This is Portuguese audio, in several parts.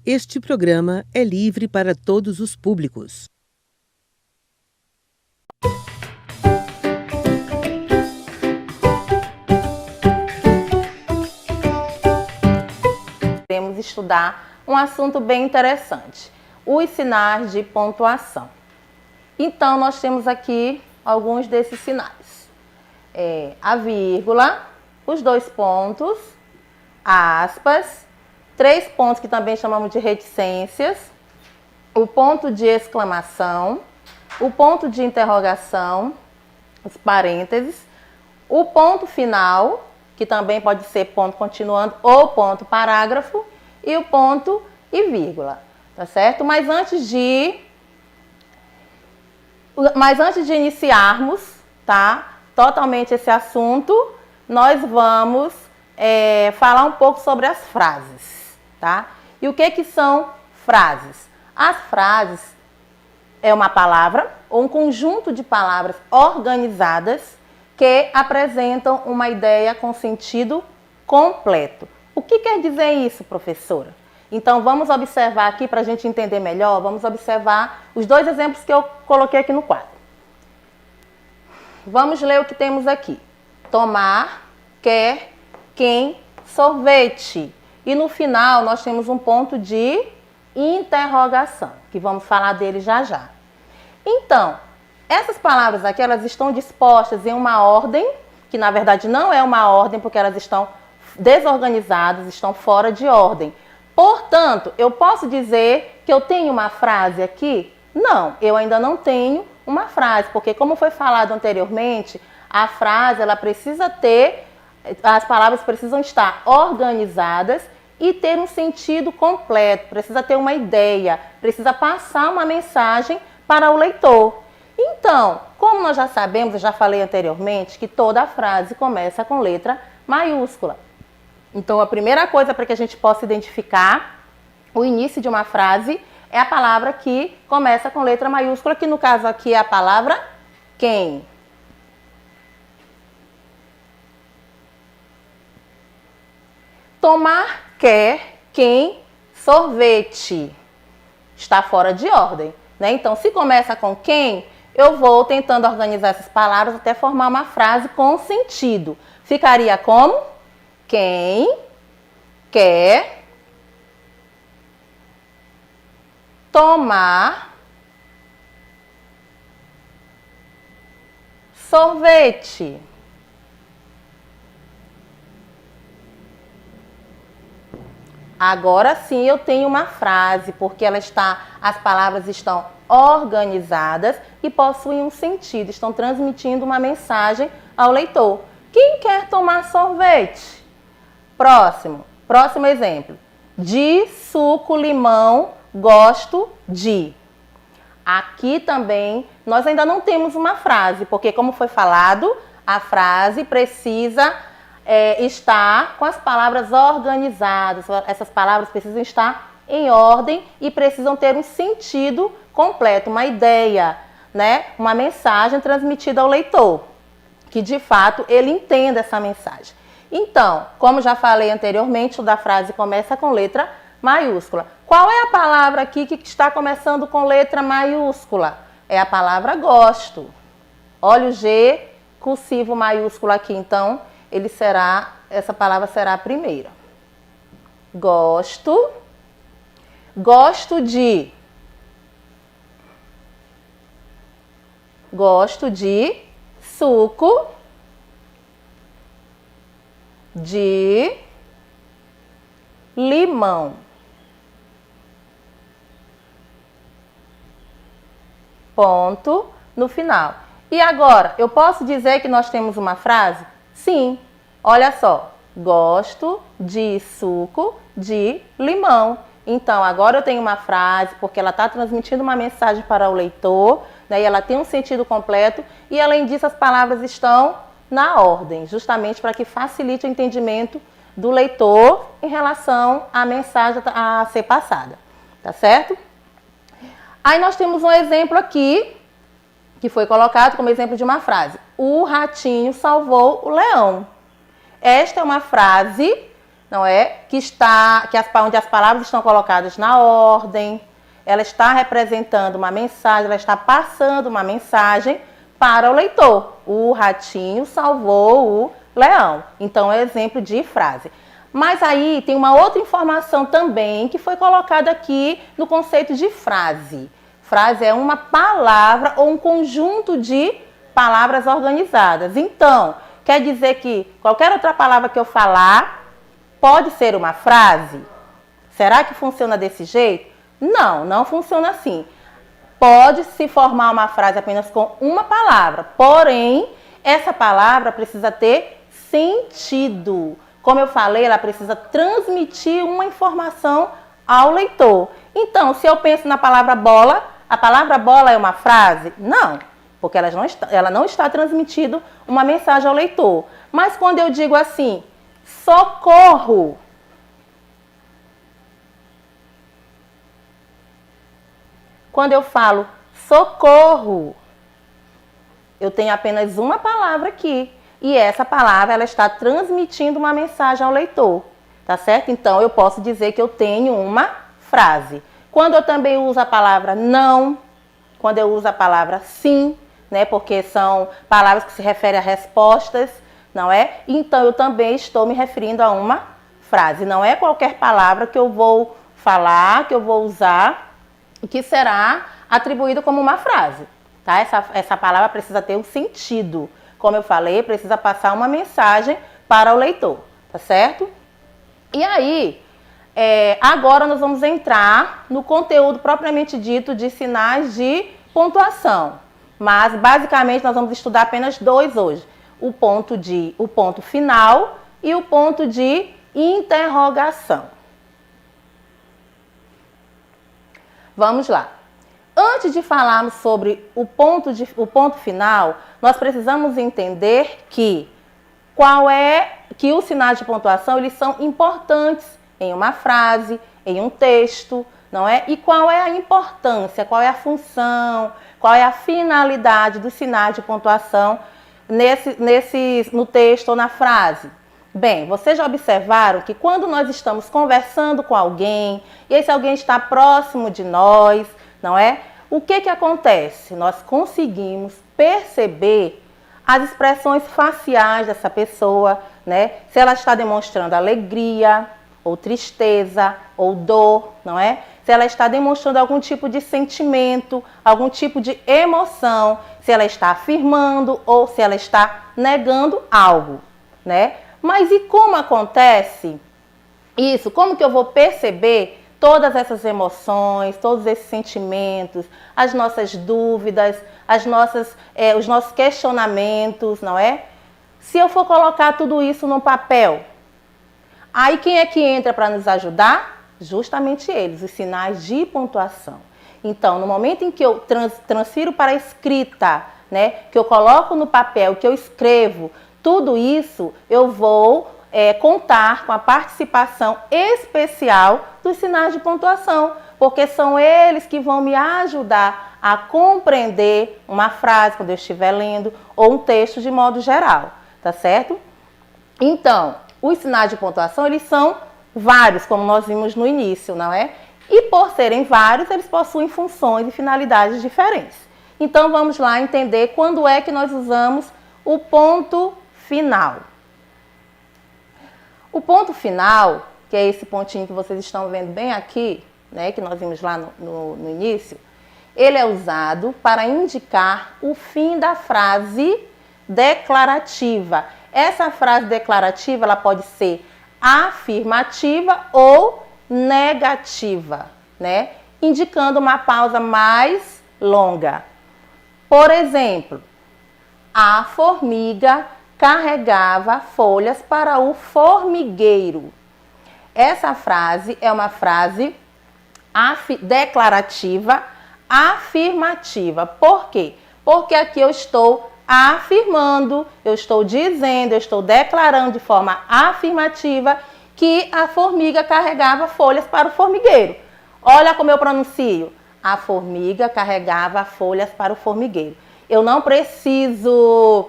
Este programa é livre para todos os públicos. Vamos estudar um assunto bem interessante, os sinais de pontuação. Então, nós temos aqui alguns desses sinais. A vírgula, os dois pontos, aspas, 3 pontos que também chamamos de reticências, o ponto de exclamação, o ponto de interrogação, os parênteses, o ponto final, que também pode ser ponto continuando ou ponto parágrafo, e o ponto e vírgula, tá certo? Mas antes de iniciarmos, tá, totalmente esse assunto, nós vamos falar um pouco sobre as frases, tá? E o que são frases? As frases é uma palavra ou um conjunto de palavras organizadas que apresentam uma ideia com sentido completo. O que quer dizer isso, professora? Então, vamos observar aqui, para a gente entender melhor, vamos observar os 2 exemplos que eu coloquei aqui no quadro. Vamos ler o que temos aqui. Tomar, quer, quem, sorvete. E no final, nós temos um ponto de interrogação, que vamos falar dele já já. Então, essas palavras aqui, elas estão dispostas em uma ordem, que na verdade não é uma ordem, porque elas estão desorganizadas, estão fora de ordem. Portanto, eu posso dizer que eu tenho uma frase aqui? Não, eu ainda não tenho uma frase, porque como foi falado anteriormente, a frase, ela precisa ter, as palavras precisam estar organizadas e ter um sentido completo, precisa ter uma ideia, precisa passar uma mensagem para o leitor. Então, como nós já sabemos, eu já falei anteriormente, que toda frase começa com letra maiúscula. Então, a primeira coisa para que a gente possa identificar o início de uma frase é a palavra que começa com letra maiúscula, que no caso aqui é a palavra quem. Tomar, quer, quem, sorvete. Está fora de ordem, né? Então, se começa com quem, eu vou tentando organizar essas palavras até formar uma frase com sentido. Ficaria como? Quem quer tomar sorvete? Agora sim eu tenho uma frase, porque as palavras estão organizadas e possuem um sentido, estão transmitindo uma mensagem ao leitor. Quem quer tomar sorvete? Próximo exemplo. De suco limão, gosto de. Aqui também nós ainda não temos uma frase, porque como foi falado, a frase precisa estar com as palavras organizadas. Essas palavras precisam estar em ordem e precisam ter um sentido completo, uma ideia, né? Uma mensagem transmitida ao leitor, que de fato ele entenda essa mensagem. Então, como já falei anteriormente, toda frase começa com letra maiúscula. Qual é a palavra aqui que está começando com letra maiúscula? É a palavra gosto. Olha o G cursivo maiúsculo aqui, então essa palavra será a primeira. Gosto. Gosto de. Gosto de suco de limão. Ponto no final. E agora, eu posso dizer que nós temos uma frase? Sim. Olha só. Gosto de suco de limão. Então, agora eu tenho uma frase, porque ela está transmitindo uma mensagem para o leitor, né, e ela tem um sentido completo, e além disso as palavras estão na ordem, justamente para que facilite o entendimento do leitor em relação à mensagem a ser passada, tá certo? Aí nós temos um exemplo aqui, que foi colocado como exemplo de uma frase. O ratinho salvou o leão. Esta é uma frase não é? Onde as palavras estão colocadas na ordem, ela está representando uma mensagem, ela está passando uma mensagem para o leitor. O ratinho salvou o leão. Então, é exemplo de frase. Mas aí tem uma outra informação também que foi colocada aqui no conceito de frase. Frase é uma palavra ou um conjunto de palavras organizadas. Então, quer dizer que qualquer outra palavra que eu falar pode ser uma frase? Será que funciona desse jeito? Não, não funciona assim. Pode se formar uma frase apenas com uma palavra, porém, essa palavra precisa ter sentido. Como eu falei, ela precisa transmitir uma informação ao leitor. Então, se eu penso na palavra bola, a palavra bola é uma frase? Não, porque ela não está transmitindo uma mensagem ao leitor. Mas quando eu digo assim, socorro, quando eu falo socorro, eu tenho apenas uma palavra aqui. E essa palavra, ela está transmitindo uma mensagem ao leitor, tá certo? Então, eu posso dizer que eu tenho uma frase. Quando eu também uso a palavra não, quando eu uso a palavra sim, né? Porque são palavras que se referem a respostas, não é? Então, eu também estou me referindo a uma frase. Não é qualquer palavra que eu vou falar, que eu vou usar, que será atribuído como uma frase, tá? Essa palavra precisa ter um sentido. Como eu falei, precisa passar uma mensagem para o leitor, tá certo? E aí, agora nós vamos entrar no conteúdo propriamente dito de sinais de pontuação. Mas, basicamente, nós vamos estudar apenas dois hoje. O ponto final e o ponto de interrogação. Vamos lá. Antes de falarmos sobre o ponto final, nós precisamos entender que os sinais de pontuação eles são importantes em uma frase, em um texto, não é? E qual é a importância, qual é a função, qual é a finalidade dos sinais de pontuação no texto ou na frase? Bem, vocês já observaram que quando nós estamos conversando com alguém, e esse alguém está próximo de nós, não é? O que acontece? Nós conseguimos perceber as expressões faciais dessa pessoa, né? Se ela está demonstrando alegria, ou tristeza, ou dor, não é? Se ela está demonstrando algum tipo de sentimento, algum tipo de emoção, se ela está afirmando ou se ela está negando algo, né? Mas e como acontece isso? Como que eu vou perceber todas essas emoções, todos esses sentimentos, as nossas dúvidas, os nossos questionamentos, não é? Se eu for colocar tudo isso num papel, aí quem é que entra para nos ajudar? Justamente eles, os sinais de pontuação. Então, no momento em que eu transfiro para a escrita, né, que eu coloco no papel, que eu escrevo, tudo isso eu vou contar com a participação especial dos sinais de pontuação, porque são eles que vão me ajudar a compreender uma frase quando eu estiver lendo ou um texto de modo geral, tá certo? Então, os sinais de pontuação, eles são vários, como nós vimos no início, não é? E por serem vários, eles possuem funções e finalidades diferentes. Então, vamos lá entender quando é que nós usamos o ponto final. O ponto final, que é esse pontinho que vocês estão vendo bem aqui, né, que nós vimos lá no início, ele é usado para indicar o fim da frase declarativa. Essa frase declarativa ela pode ser afirmativa ou negativa, né, indicando uma pausa mais longa. Por exemplo, a formiga carregava folhas para o formigueiro. Essa frase é uma frase declarativa, afirmativa. Por quê? Porque aqui eu estou afirmando, eu estou dizendo, eu estou declarando de forma afirmativa que a formiga carregava folhas para o formigueiro. Olha como eu pronuncio. A formiga carregava folhas para o formigueiro. Eu não preciso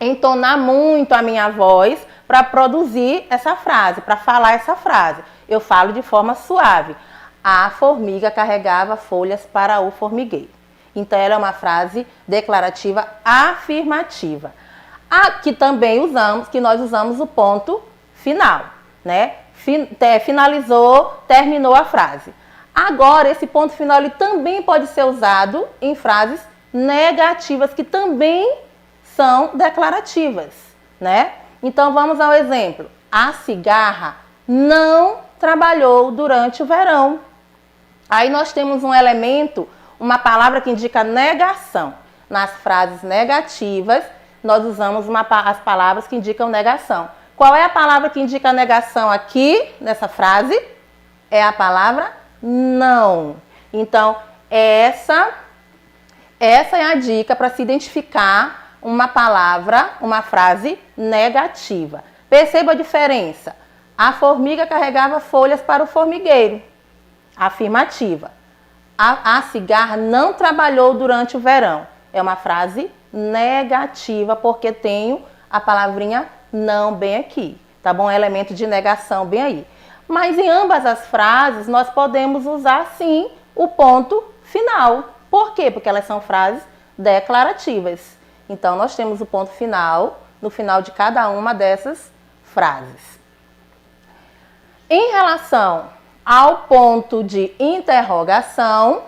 entonar muito a minha voz para produzir essa frase, para falar essa frase. Eu falo de forma suave. A formiga carregava folhas para o formigueiro. Então, ela é uma frase declarativa afirmativa. Aqui também nós usamos o ponto final, né? Finalizou, terminou a frase. Agora, esse ponto final ele também pode ser usado em frases negativas, que também são declarativas, né? Então, vamos ao exemplo. A cigarra não trabalhou durante o verão. Aí nós temos um elemento, uma palavra que indica negação. Nas frases negativas, nós usamos as palavras que indicam negação. Qual é a palavra que indica negação aqui, nessa frase? É a palavra não. Então, essa é a dica para se identificar uma palavra, uma frase negativa. Perceba a diferença. A formiga carregava folhas para o formigueiro. Afirmativa. A cigarra não trabalhou durante o verão. É uma frase negativa, porque tenho a palavrinha não bem aqui, tá bom? Elemento de negação bem aí. Mas em ambas as frases, nós podemos usar, sim, o ponto final. Por quê? Porque elas são frases declarativas. Então, nós temos o ponto final no final de cada uma dessas frases. Em relação ao ponto de interrogação,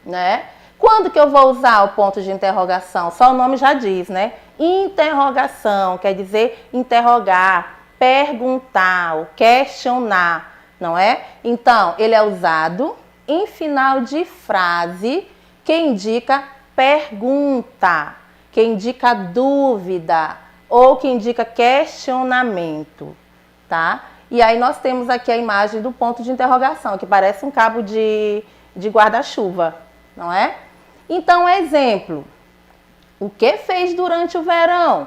né? Quando que eu vou usar o ponto de interrogação? Só o nome já diz, né? Interrogação quer dizer interrogar, perguntar, questionar, não é? Então, ele é usado em final de frase que indica pergunta, que indica dúvida ou que indica questionamento, tá? E aí nós temos aqui a imagem do ponto de interrogação, que parece um cabo de guarda-chuva, não é? Então, exemplo. O que fez durante o verão?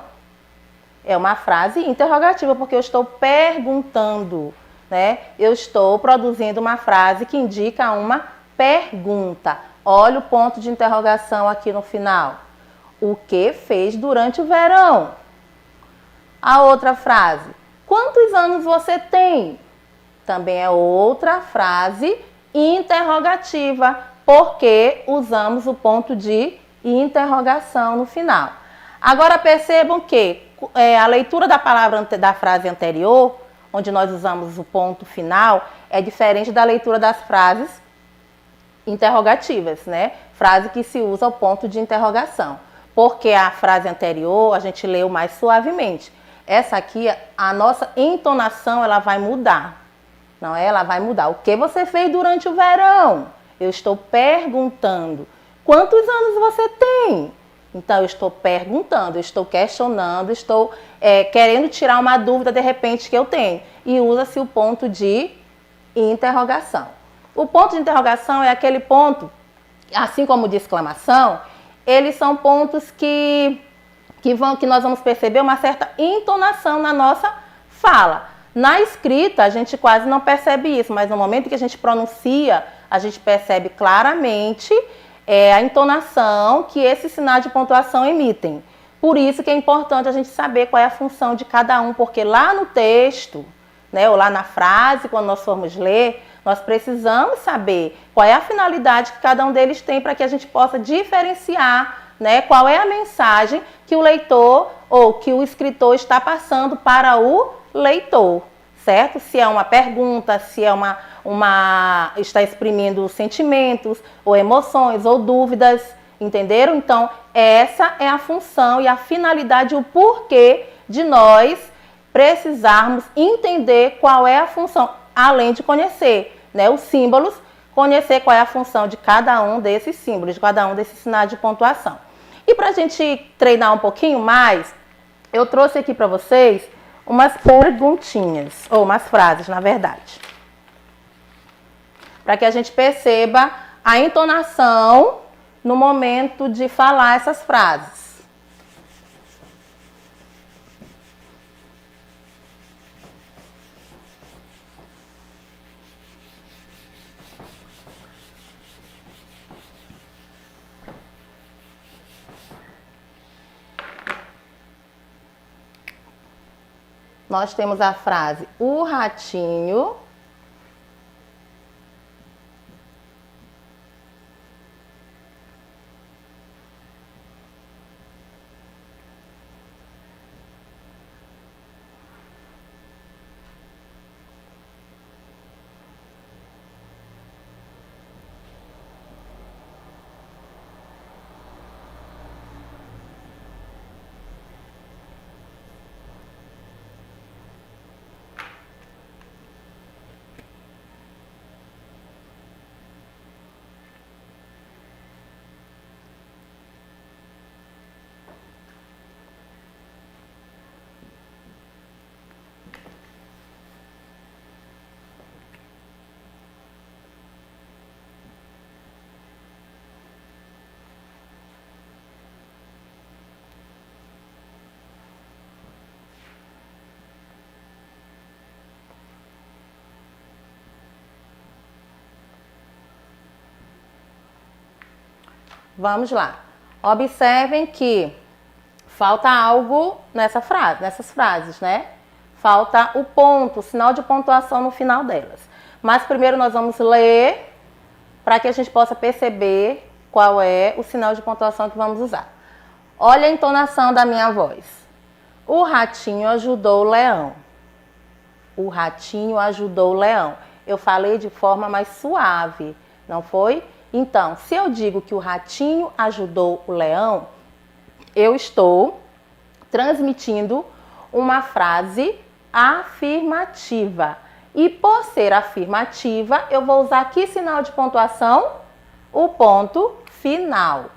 É uma frase interrogativa, porque eu estou perguntando, né? Eu estou produzindo uma frase que indica uma pergunta. Olha o ponto de interrogação aqui no final. O que fez durante o verão? A outra frase. Quantos anos você tem? Também é outra frase interrogativa, porque usamos o ponto de interrogação no final. Agora percebam que a leitura da palavra da frase anterior, onde nós usamos o ponto final, é diferente da leitura das frases interrogativas, né? Frase que se usa o ponto de interrogação. Porque a frase anterior a gente leu mais suavemente. Essa aqui, a nossa entonação, ela vai mudar. Não é? Ela vai mudar. O que você fez durante o verão? Eu estou perguntando. Quantos anos você tem? Então, eu estou perguntando, eu estou questionando, estou querendo tirar uma dúvida, de repente, que eu tenho. E usa-se o ponto de interrogação. O ponto de interrogação é aquele ponto, assim como o de exclamação, eles são pontos que nós vamos perceber uma certa entonação na nossa fala. Na escrita, a gente quase não percebe isso, mas no momento que a gente pronuncia, a gente percebe claramente a entonação que esses sinais de pontuação emitem. Por isso que é importante a gente saber qual é a função de cada um, porque lá no texto, né, ou lá na frase, quando nós formos ler, nós precisamos saber qual é a finalidade que cada um deles tem para que a gente possa diferenciar, né, qual é a mensagem que o leitor ou que o escritor está passando para o leitor, certo? Se é uma pergunta, se é está exprimindo sentimentos, ou emoções, ou dúvidas, entenderam? Então, essa é a função e a finalidade, o porquê de nós precisarmos entender qual é a função, além de conhecer, né, os símbolos, conhecer qual é a função de cada um desses símbolos, de cada um desses sinais de pontuação. E para a gente treinar um pouquinho mais, eu trouxe aqui para vocês umas perguntinhas, ou umas frases, na verdade, para que a gente perceba a entonação no momento de falar essas frases. Nós temos a frase: o ratinho Vamos lá. Observem que falta algo nessas frases, né? Falta o ponto, o sinal de pontuação no final delas. Mas primeiro nós vamos ler para que a gente possa perceber qual é o sinal de pontuação que vamos usar. Olha a entonação da minha voz. O ratinho ajudou o leão. O ratinho ajudou o leão. Eu falei de forma mais suave, não foi? Então, se eu digo que o ratinho ajudou o leão, eu estou transmitindo uma frase afirmativa. E por ser afirmativa, eu vou usar que sinal de pontuação? O ponto final.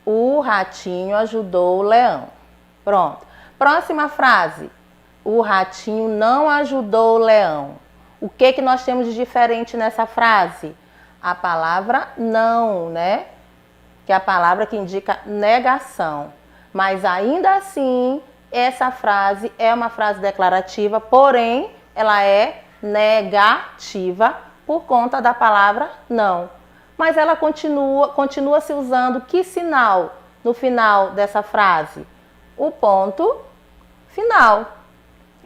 O ratinho ajudou o leão. Pronto. Próxima frase. O ratinho não ajudou o leão. O que nós temos de diferente nessa frase? A palavra não, né? Que é a palavra que indica negação. Mas ainda assim, essa frase é uma frase declarativa, porém, ela é negativa por conta da palavra não. Mas ela continua se usando que sinal no final dessa frase? O ponto final.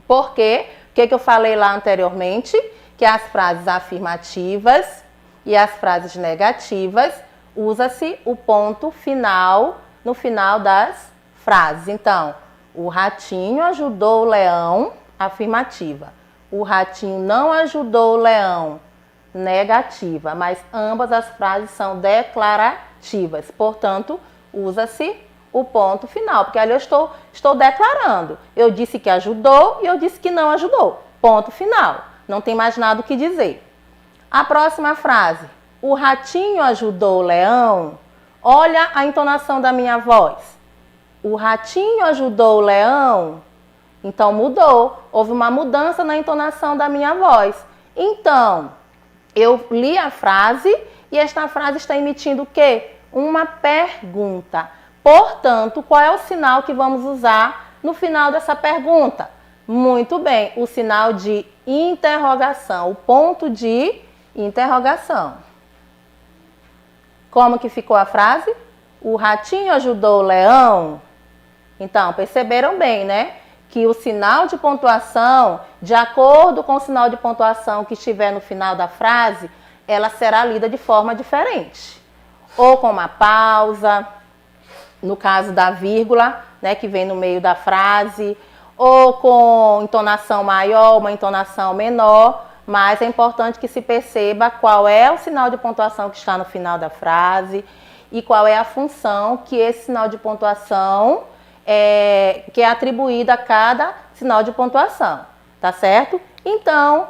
Por quê? O que eu falei lá anteriormente? Que as frases afirmativas e as frases negativas usa-se o ponto final no final das frases. Então, o ratinho ajudou o leão, afirmativa. O ratinho não ajudou o leão, negativa. Mas ambas as frases são declarativas. Portanto, usa-se o ponto final, porque ali eu estou declarando. Eu disse que ajudou e eu disse que não ajudou. Ponto final. Não tem mais nada o que dizer. A próxima frase. O ratinho ajudou o leão. Olha a entonação da minha voz. O ratinho ajudou o leão. Então mudou. Houve uma mudança na entonação da minha voz. Então, eu li a frase e esta frase está emitindo o quê? Uma pergunta. Portanto, qual é o sinal que vamos usar no final dessa pergunta? Muito bem, o sinal de interrogação, o ponto de interrogação. Como que ficou a frase? O ratinho ajudou o leão? Então, perceberam bem, né? Que o sinal de pontuação, de acordo com o sinal de pontuação que estiver no final da frase, ela será lida de forma diferente. Ou com uma pausa, no caso da vírgula, né, que vem no meio da frase, ou com entonação maior, uma entonação menor, mas é importante que se perceba qual é o sinal de pontuação que está no final da frase e qual é a função que esse sinal de pontuação que é atribuída a cada sinal de pontuação, tá certo? Então,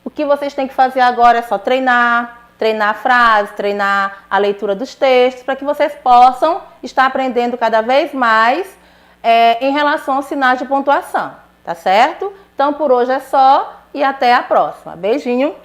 o que vocês têm que fazer agora é só treinar a frase, treinar a leitura dos textos, para que vocês possam estar aprendendo cada vez mais em relação aos sinais de pontuação, tá certo? Então, por hoje é só e até a próxima. Beijinho!